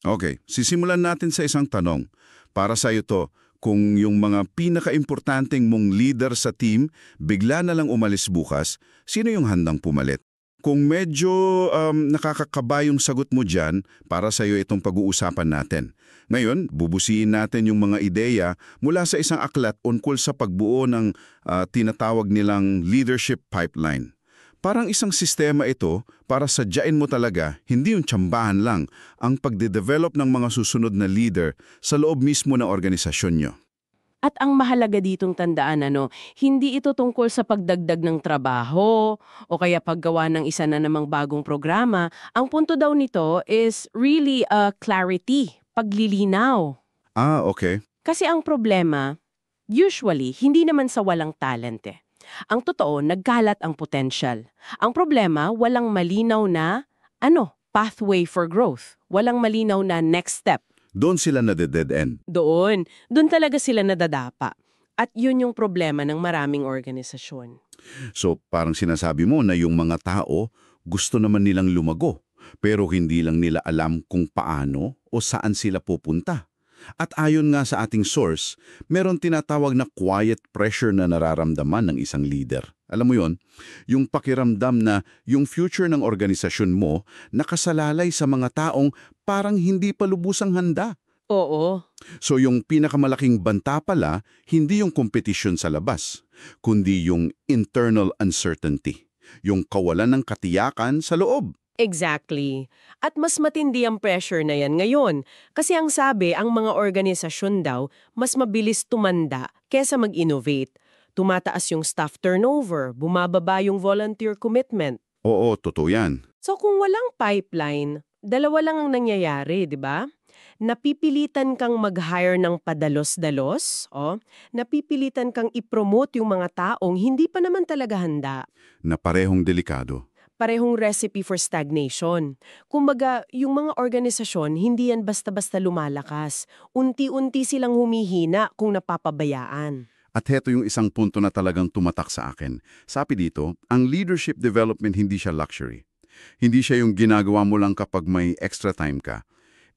Okay, sisimulan natin sa isang tanong. Para sa iyo to, kung yung mga pinaka-importanteng mong leader sa team bigla na lang umalis bukas, sino yung handang pumalit? Kung medyo nakakakaba yung sagot mo dyan, para sa iyo itong pag-uusapan natin. Ngayon, bubusiin natin yung mga ideya mula sa isang aklat ungkol sa pagbuo ng tinatawag nilang leadership pipeline. Parang isang sistema ito para sadyain mo talaga, hindi yung tsambahan lang, ang pagde-develop ng mga susunod na leader sa loob mismo ng organisasyon nyo. At ang mahalaga ditong tandaan, hindi ito tungkol sa pagdagdag ng trabaho o kaya paggawa ng isa na namang bagong programa. Ang punto daw nito is really clarity, paglilinaw. Okay. Kasi ang problema, usually, hindi naman sa walang talent eh. Ang totoo, nagkalat ang potential. Ang problema, walang malinaw na, pathway for growth. Walang malinaw na next step. Doon sila nade-dead end. Doon talaga sila nadadapa. At yun yung problema ng maraming organisasyon. So parang sinasabi mo na yung mga tao gusto naman nilang lumago, pero hindi lang nila alam kung paano o saan sila pupunta. At ayon nga sa ating source, meron tinatawag na quiet pressure na nararamdaman ng isang leader. Alam mo yon, yung pakiramdam na yung future ng organisasyon mo nakasalalay sa mga taong parang hindi pa lubusang handa. Oo. So yung pinakamalaking banta pala, hindi yung competition sa labas, kundi yung internal uncertainty, yung kawalan ng katiyakan sa loob. Exactly. At mas matindi ang pressure na yan ngayon. Kasi ang sabi, ang mga organisasyon daw, mas mabilis tumanda kesa mag-innovate. Tumataas yung staff turnover, bumababa yung volunteer commitment. Oo, totoo yan. So kung walang pipeline, dalawa lang ang nangyayari, di ba? Napipilitan kang mag-hire ng padalos-dalos, napipilitan kang i-promote yung mga taong hindi pa naman talaga handa. Na parehong delikado. Parehong recipe for stagnation. Kumbaga, yung mga organisasyon, hindi yan basta-basta lumalakas. Unti-unti silang humihina kung napapabayaan. At heto yung isang punto na talagang tumatak sa akin. Sabi dito, ang leadership development hindi siya luxury. Hindi siya yung ginagawa mo lang kapag may extra time ka.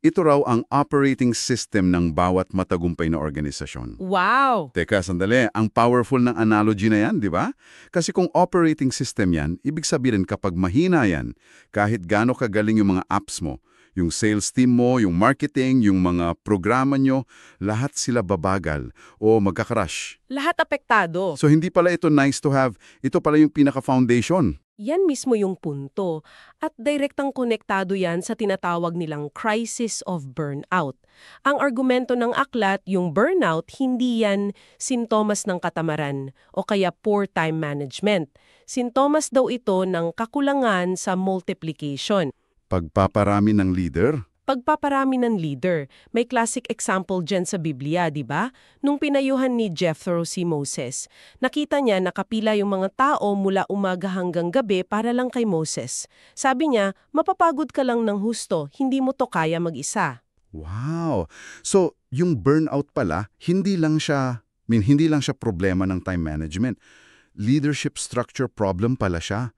Ito raw ang operating system ng bawat matagumpay na organisasyon. Wow! Teka, sandali. Ang powerful ng analogy na yan, di ba? Kasi kung operating system yan, ibig sabihin kapag mahina yan, kahit gaano kagaling yung mga apps mo, yung sales team mo, yung marketing, yung mga programa nyo, lahat sila babagal o magkakrush. Lahat apektado. So hindi pala ito nice to have, ito pala yung pinaka-foundation. Yan mismo yung punto. At direktang konektado yan sa tinatawag nilang crisis of burnout. Ang argumento ng aklat, yung burnout, hindi yan sintomas ng katamaran o kaya poor time management. Sintomas daw ito ng kakulangan sa multiplication. Pagpaparami ng leader? Pagpaparami ng leader. May classic example dyan sa Biblia, di ba? Nung pinayuhan ni Jethro si Moses, nakita niya nakapila yung mga tao mula umaga hanggang gabi para lang kay Moses. Sabi niya, mapapagod ka lang ng husto, hindi mo to kaya mag-isa. Wow! So, yung burnout pala, hindi lang siya problema ng time management. Leadership structure problem pala siya.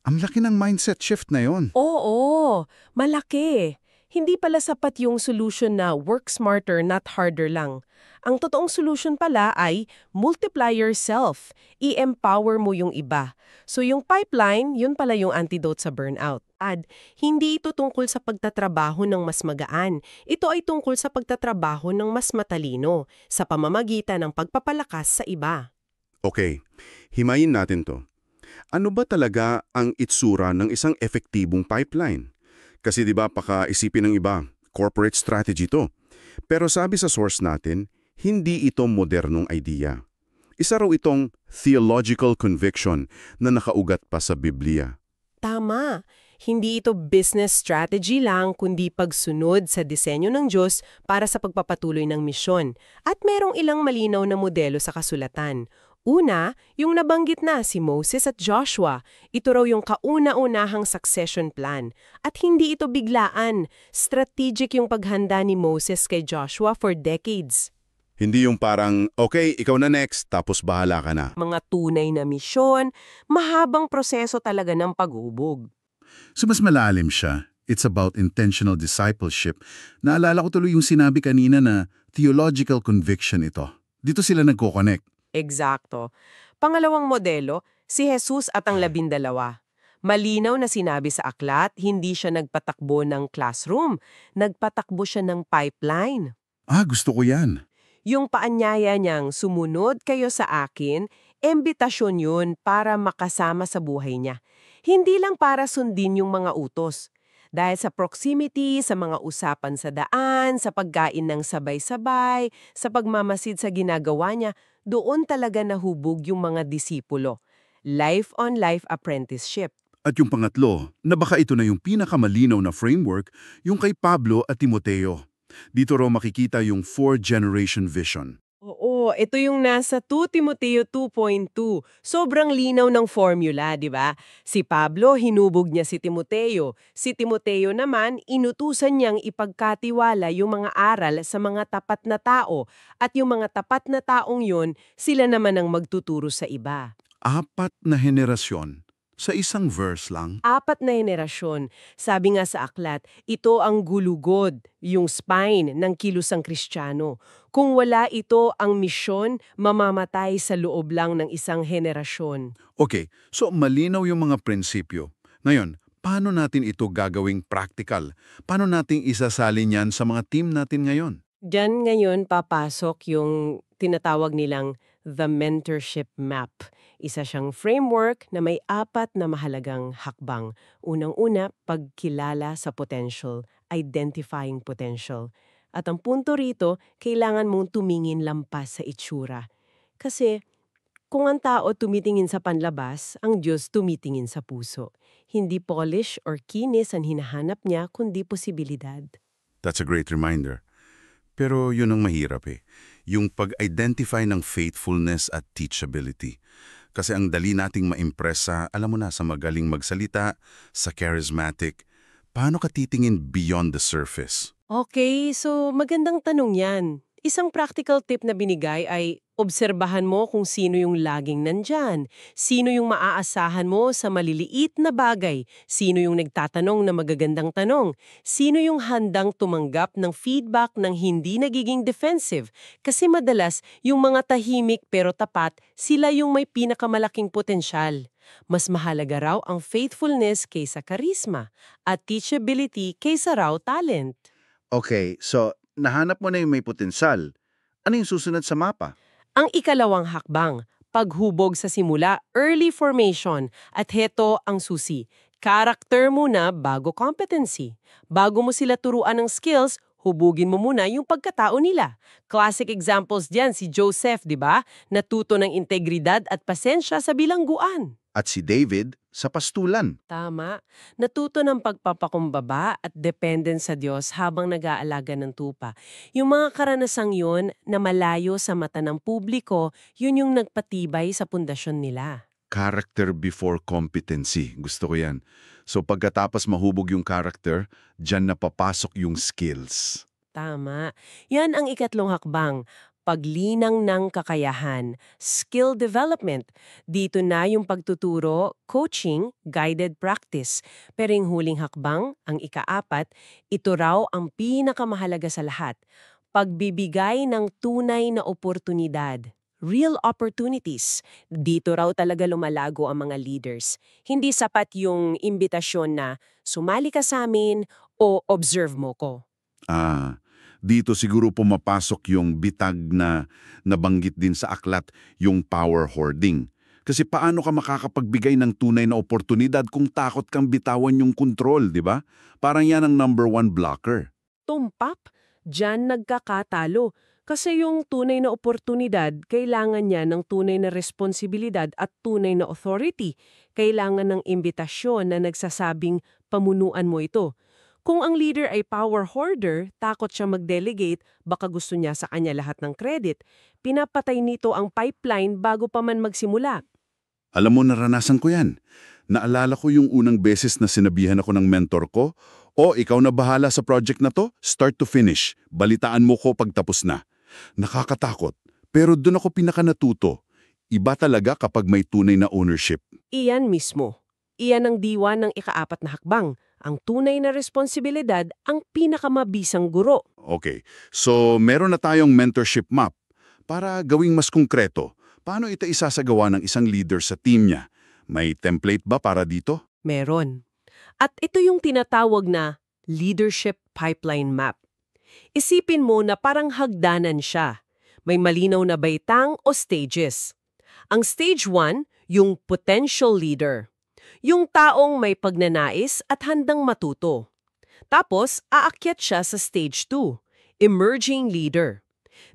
Ang laki ng mindset shift na yon. Oo, malaki. Hindi pala sapat yung solution na work smarter, not harder lang. Ang totoong solution pala ay multiply yourself. I-empower mo yung iba. So yung pipeline, yun pala yung antidote sa burnout. At hindi ito tungkol sa pagtatrabaho ng mas magaan. Ito ay tungkol sa pagtatrabaho ng mas matalino sa pamamagitan ng pagpapalakas sa iba. Okay, himayin natin to. Ano ba talaga ang itsura ng isang epektibong pipeline? Kasi di ba pakaisipin ng iba, corporate strategy to. Pero sabi sa source natin, hindi ito modernong idea. Isa raw itong theological conviction na nakaugat pa sa Biblia. Tama. Hindi ito business strategy lang, kundi pagsunod sa disenyo ng Diyos para sa pagpapatuloy ng misyon. At merong ilang malinaw na modelo sa kasulatan. Una, yung nabanggit na si Moses at Joshua. Ito raw yung kauna-unahang succession plan. At hindi ito biglaan. Strategic yung paghanda ni Moses kay Joshua for decades. Hindi yung parang, okay, ikaw na next, tapos bahala ka na. Mga tunay na misyon, mahabang proseso talaga ng pag-ubog. So mas malalim siya. It's about intentional discipleship. Naalala ko tuloy yung sinabi kanina na theological conviction ito. Dito sila nagko-connect. Eksakto. Pangalawang modelo, si Jesus at ang 12. Malinaw na sinabi sa aklat, hindi siya nagpatakbo ng classroom, nagpatakbo siya ng pipeline. Gusto ko yan. Yung paanyaya niyang sumunod kayo sa akin, imbitasyon yun para makasama sa buhay niya. Hindi lang para sundin yung mga utos. Dahil sa proximity, sa mga usapan sa daan, sa pagkain ng sabay-sabay, sa pagmamasid sa ginagawa niya, doon talaga nahubog yung mga disipulo. Life-on-life apprenticeship. At yung pangatlo, na baka ito na yung pinakamalinaw na framework, yung kay Pablo at Timoteo. Dito raw makikita yung 4-generation vision. Oo, ito yung nasa 2 Timoteo 2.2. Sobrang linaw ng formula, di ba? Si Pablo, hinubog niya si Timoteo. Si Timoteo naman, inutusan niyang ipagkatiwala yung mga aral sa mga tapat na tao. At yung mga tapat na taong yun, sila naman ang magtuturo sa iba. 4 na henerasyon sa isang verse lang. 4 na henerasyon. Sabi nga sa aklat, ito ang gulugod, yung spine ng kilusang Kristiyano. Kung wala ito ang misyon, mamamatay sa loob lang ng isang henerasyon. Okay, so malinaw yung mga prinsipyo. Ngayon, paano natin ito gagawing practical? Paano natin isasalin yan sa mga team natin ngayon? Diyan ngayon papasok yung tinatawag nilang the mentorship map. Isa siyang framework na may 4 na mahalagang hakbang. Unang-una, pagkilala sa potential, identifying potential. At ang punto rito, kailangan mong tumingin lampas sa itsura. Kasi kung ang tao tumitingin sa panlabas, ang Diyos tumitingin sa puso. Hindi polish or kinis ang hinahanap niya, kundi posibilidad. That's a great reminder. Pero yun ang mahirap yung pag-identify ng faithfulness at teachability. Kasi ang dali nating ma-impress sa, alam mo na, sa magaling magsalita, sa charismatic. Paano ka titingin beyond the surface? Okay, so magandang tanong yan. Isang practical tip na binigay ay obserbahan mo kung sino yung laging nandyan, sino yung maaasahan mo sa maliliit na bagay, sino yung nagtatanong na magagandang tanong, sino yung handang tumanggap ng feedback ng hindi nagiging defensive. Kasi madalas, yung mga tahimik pero tapat, sila yung may pinakamalaking potensyal. Mas mahalaga raw ang faithfulness kaysa charisma at teachability kaysa raw talent. Okay, so nahanap mo na yung may potensyal. Ano yung susunod sa mapa? Ang ikalawang hakbang, paghubog sa simula, early formation, at heto ang susi. Character muna bago competency. Bago mo sila turuan ng skills, hubugin mo muna yung pagkatao nila. Classic examples diyan si Joseph, di ba? Natuto ng integridad at pasensya sa bilangguan. At si David sa pastulan. Tama. Natuto ng pagpapakumbaba at dependent sa Diyos habang nag-aalaga ng tupa. Yung mga karanasang yun na malayo sa mata ng publiko, yun yung nagpatibay sa pundasyon nila. Character before competency. Gusto ko yan. So pagkatapos mahubog yung character, dyan na papasok yung skills. Tama. Yan ang ikatlong hakbang. Paglinang ng kakayahan, skill development. Dito na yung pagtuturo, coaching, guided practice. Pero yung huling hakbang, ang ika-4, ito raw ang pinakamahalaga sa lahat. Pagbibigay ng tunay na oportunidad. Real opportunities. Dito raw talaga lumalago ang mga leaders. Hindi sapat yung imbitasyon na sumali ka sa amin o observe mo ko. Dito siguro pumapasok yung bitag na nabanggit din sa aklat, yung power hoarding. Kasi paano ka makakapagbigay ng tunay na oportunidad kung takot kang bitawan yung control, di ba? Parang yan ang number 1 blocker. Tumpak, dyan nagkakatalo. Kasi yung tunay na oportunidad, kailangan niya ng tunay na responsibilidad at tunay na authority. Kailangan ng imbitasyon na nagsasabing pamunuan mo ito. Kung ang leader ay power hoarder, takot siya mag-delegate, baka gusto niya sa kanya lahat ng credit. Pinapatay nito ang pipeline bago pa man magsimula. Alam mo, naranasan ko yan. Naalala ko yung unang beses na sinabihan ako ng mentor ko, ikaw na bahala sa project na to, start to finish. Balitaan mo ko pagtapos na. Nakakatakot. Pero doon ako pinakanatuto. Iba talaga kapag may tunay na ownership. Iyan mismo. Iyan ang diwa ng ika-4 na hakbang, Ang tunay na responsibilidad ang pinakamabisang guro. Okay, so meron na tayong mentorship map. Para gawing mas konkreto, paano ito isasagawa ng isang leader sa team niya? May template ba para dito? Meron. At ito yung tinatawag na leadership pipeline map. Isipin mo na parang hagdanan siya. May malinaw na baitang o stages. Ang stage 1, yung potential leader. Yung taong may pagnanais at handang matuto. Tapos, aakyat siya sa stage 2, emerging leader.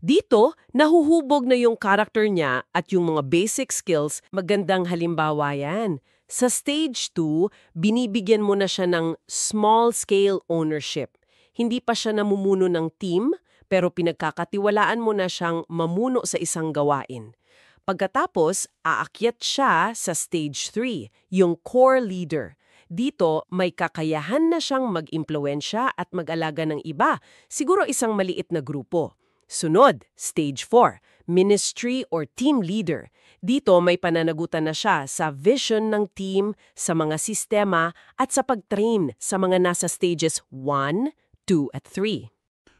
Dito, nahuhubog na yung character niya at yung mga basic skills. Magandang halimbawa yan. Sa stage 2, binibigyan mo na siya ng small-scale ownership. Hindi pa siya namumuno ng team, pero pinagkakatiwalaan mo na siyang mamuno sa isang gawain. Pagkatapos, aakyat siya sa stage 3, yung core leader. Dito, may kakayahan na siyang mag-impluwensya at mag-alaga ng iba, siguro isang maliit na grupo. Sunod, stage 4, ministry or team leader. Dito, may pananagutan na siya sa vision ng team, sa mga sistema, at sa pag-train sa mga nasa stages 1, 2, at 3.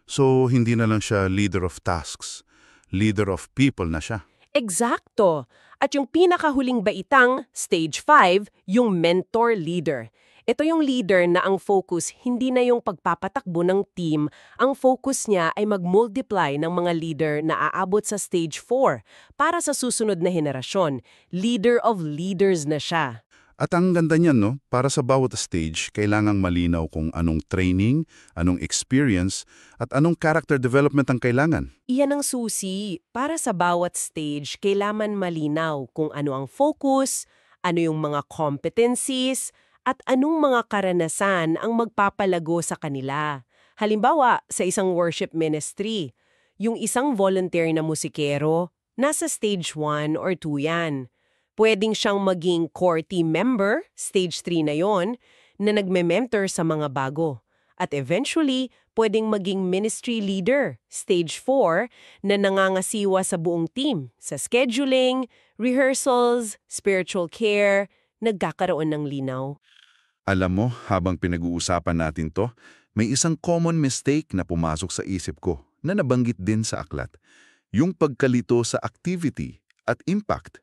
So, hindi na lang siya leader of tasks. Leader of people na siya. Eksakto. At yung pinakahuling baitang, stage 5, yung mentor leader. Ito yung leader na ang focus hindi na yung pagpapatakbo ng team. Ang focus niya ay mag-multiply ng mga leader na aabot sa stage 4 para sa susunod na henerasyon. Leader of leaders na siya. At ang ganda niyan, no? Para sa bawat stage, kailangang malinaw kung anong training, anong experience, at anong character development ang kailangan. Iyan ang susi. Para sa bawat stage, kailangan malinaw kung ano ang focus, ano yung mga competencies, at anong mga karanasan ang magpapalago sa kanila. Halimbawa, sa isang worship ministry, yung isang volunteer na musikero, nasa stage 1 or 2 yan. Pwedeng siyang maging core team member, stage 3 na yon, na nagme-mentor sa mga bago. At eventually, pwedeng maging ministry leader, stage 4, na nangangasiwa sa buong team, sa scheduling, rehearsals, spiritual care, nagkakaroon ng linaw. Alam mo, habang pinag-uusapan natin to, may isang common mistake na pumasok sa isip ko na nabanggit din sa aklat. Yung pagkalito sa activity at impact.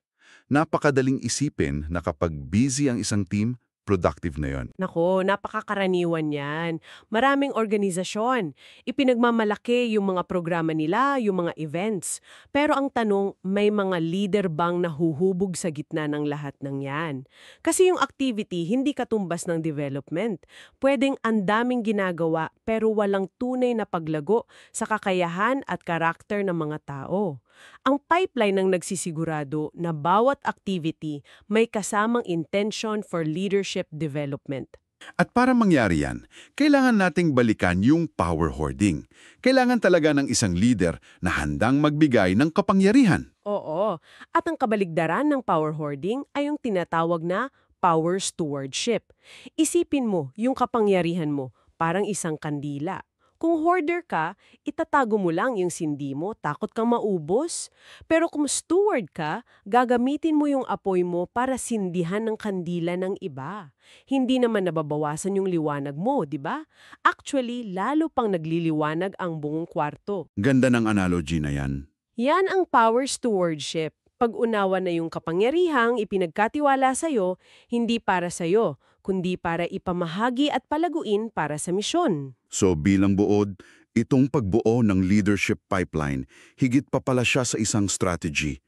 Napakadaling isipin na kapag busy ang isang team, productive na yon. Nako, napakakaraniwan yan. Maraming organisasyon. Ipinagmamalaki yung mga programa nila, yung mga events. Pero ang tanong, may mga leader bang nahuhubog sa gitna ng lahat ng yan? Kasi yung activity, hindi katumbas ng development. Pwedeng ang daming ginagawa, pero walang tunay na paglago sa kakayahan at karakter ng mga tao. Ang pipeline ng nagsisigurado na bawat activity may kasamang intention for leadership development. At para mangyari yan, kailangan nating balikan yung power hoarding. Kailangan talaga ng isang leader na handang magbigay ng kapangyarihan. Oo, at ang kabaligdaran ng power hoarding ay yung tinatawag na power stewardship. Isipin mo yung kapangyarihan mo, parang isang kandila. Kung hoarder ka, itatago mo lang yung sindi mo, takot kang maubos. Pero kung steward ka, gagamitin mo yung apoy mo para sindihan ng kandila ng iba. Hindi naman nababawasan yung liwanag mo, di ba? Actually, lalo pang nagliliwanag ang buong kwarto. Ganda ng analogy na yan. Yan ang power stewardship. Pag-unawa na yung kapangyarihang ipinagkatiwala sa'yo, hindi para sa'yo, kundi para ipamahagi at palaguin para sa misyon. So bilang buod, itong pagbuo ng leadership pipeline, higit pa pala siya sa isang strategy.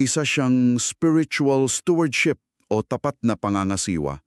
Isa siyang spiritual stewardship o tapat na pangangasiwa.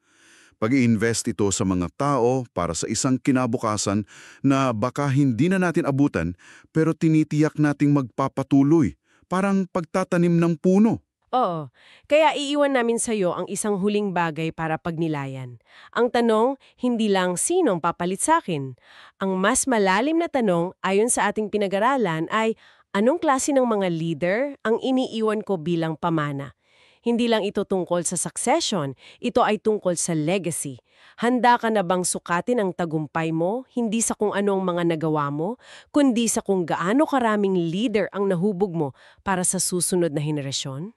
Pag-i-invest ito sa mga tao para sa isang kinabukasan na baka hindi na natin abutan pero tinitiyak nating magpapatuloy, parang pagtatanim ng puno. Oo, kaya iiwan namin sa'yo ang isang huling bagay para pagnilayan. Ang tanong, hindi lang sinong papalit sa akin. Ang mas malalim na tanong ayon sa ating pinag-aralan ay anong klase ng mga leader ang iniiwan ko bilang pamana? Hindi lang ito tungkol sa succession, ito ay tungkol sa legacy. Handa ka na bang sukatin ang tagumpay mo, hindi sa kung ano ang mga nagawa mo, kundi sa kung gaano karaming leader ang nahubog mo para sa susunod na henerasyon?